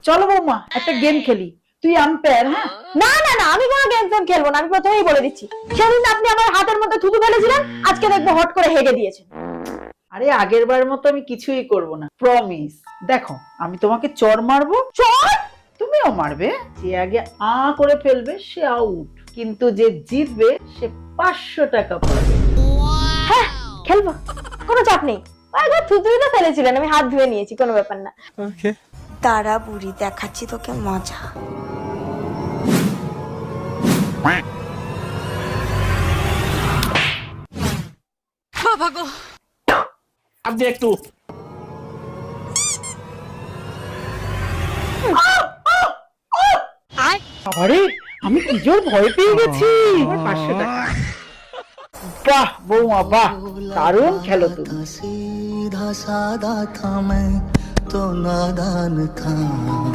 চলো বৌমা একটা গেম খেলি, তুই আম্পায়ার। হ্যাঁ, না না না, আমি কোনো গেম টেম খেলবো না, আমি প্রথমেই বলে দিচ্ছি। সেদিন আপনি আমার হাতের মধ্যে থুতু ফেলেছিলেন, আজকে দেখবো হট করে হেগে দিয়েছেন। আরে আগের বার মতো আমি কিছুই করব না, প্রমিস। দেখো আমি তোমাকে চর মারবো, চল। তুমিও মারবে। যে আগে করে ফেলবে সে আউট, কিন্তু যে জিতবে সে 500 টাকা পাবে। হ্যাঁ খেলবো, কোনো চাপ নেই। একবার থুতুই তো ফেলেছিলেন, আমি হাত ধুয়ে নিয়েছি, কোনো ব্যাপার না। তারা বুড়ি, দেখাচ্ছি তোকে মজা। আপনি একটু আরে আমি কি জোর ভয় পেয়ে গেছি। আমার 500 টাকা। বাহ বৌমা বাহ, দারুণ খেলো তুমি। सीधा सादा था मैं तो नादान था।